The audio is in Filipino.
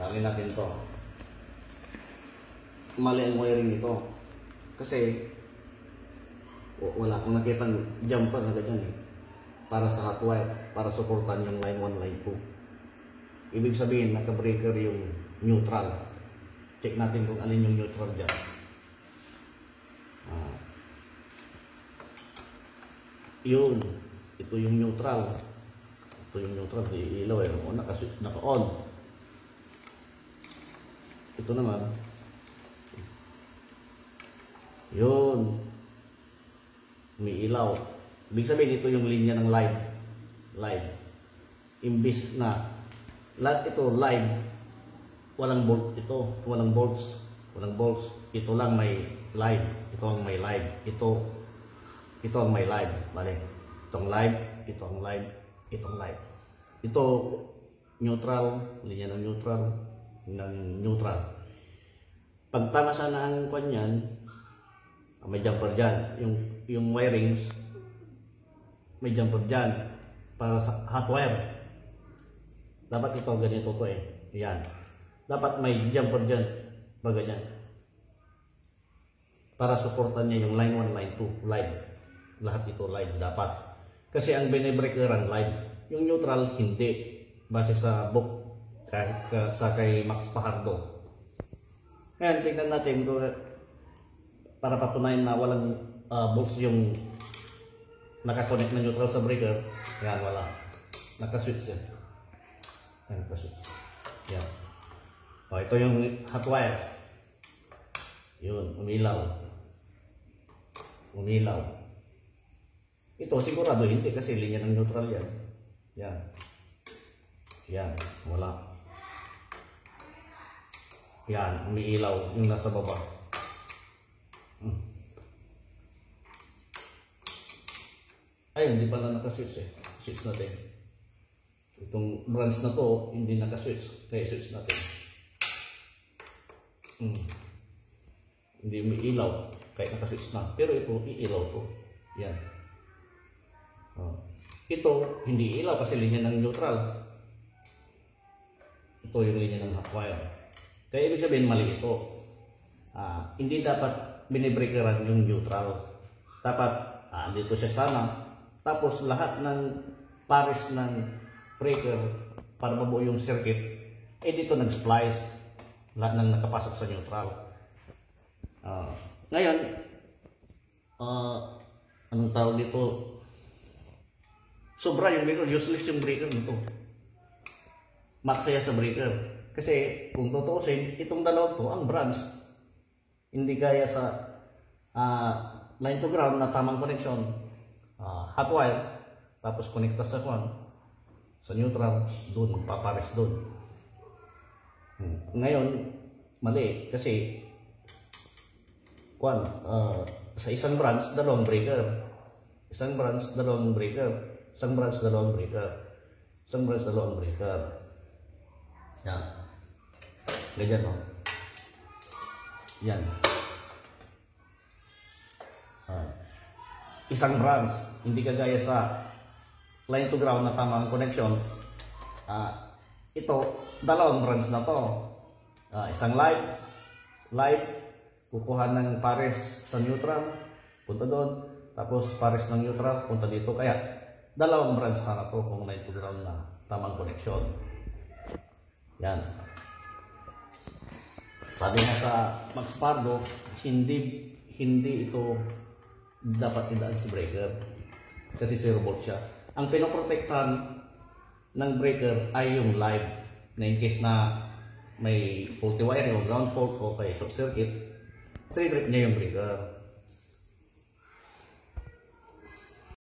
Tanggalin natin to. Mali ang wiring nito. Kasi wala akong nakitang jumper na ganyan eh. Para sa hot wire, para suportan yung line 1, line 2. Ibig sabihin, naka-breaker yung neutral. Check natin kung alin yung neutral dyan. Yun. Ito yung neutral. Ito yung neutral. Ilaw eh. Naka-on. Ito naman. Yun. May ilaw. Ibig sabihin, ito yung linya ng live. Live. Imbis na lahat ito live. Walang bolt ito. Walang bolts. Walang bolts. Ito lang may live. Ito ang may live. Ito ang may live. Bale. Itong live. Ito ang live. Itong live. Ito neutral. Linya ng neutral. Ng neutral. Pag tama sana ang kanyan, may jumper dyan. Yung wirings, may jumper dyan para sa hot wire. Dapat ito ganito to eh. Yan. Dapat may jumper dyan. Pag ganyan. Para supportan niya yung line 1, line 2, live. Lahat ito live dapat. Kasi ang binibreakeran live. Yung neutral hindi. Base sa book sa kay Max Fajardo. Ngayon, tingnan natin kung para patunayan na walang bolts yung nakakonect na neutral sa breaker. Yan, wala. Nakaswitch yan. Yan, nakaswitch. Yan. O, ito yung hot wire. Yun, umilaw. Umilaw. Ito, sigurado hindi kasi linya ng neutral yan. Yan. Yan, wala. Yan, umiilaw yung nasa baba. Ay, hindi pala nakaswitch eh. Switch natin. Itong branch na to, hindi nakaswitch. Kaya switch natin. Hindi umiilaw. Kaya nakaswitch na. Pero ito, iilaw to. Yan. Ito, hindi ilaw kasi linya ng neutral. Ito yung linya ng hot wire. Kaya ibig sabihin mali ito. Hindi dapat binibreakeran yung neutral. Dapat dito siya sana. Tapos lahat ng pares ng breaker para mabuo yung circuit, dito nag-splice. Lahat ng nakapasok sa neutral. Ngayon, anong tawag dito? Sobra yung breaker, useless yung breaker nito. Maksaya sa breaker. Kasi kung tutuusin, itong dalawang to ang branch. Hindi gaya sa line to ground na tamang connection. Hot wire, tapos connecta sa neutral, doon, papares doon. Ngayon, mali. Kasi sa isang branch, dalawang breaker. Isang branch, dalawang breaker. Isang branch, dalawang breaker. Isang branch, dalawang breaker. Yan. Ganyan o. Yan. Isang branch, hindi kagaya sa line to ground na tamang connection. Ito, dalawang branch na to. Isang live, kukuha ng pares sa neutral, punta doon. Tapos pares ng neutral, punta dito. Kaya, dalawang branch sana to kung line to ground na tamang connection. Yan. Sabi nga sa Max Fajardo, hindi ito dapat idaan sa breaker. Kasi 0 volt siya. Ang pinoprotektahan ng breaker ay yung live. Na in case na may faulty wiring o ground fault o kay short circuit, 3-trip niya yung breaker.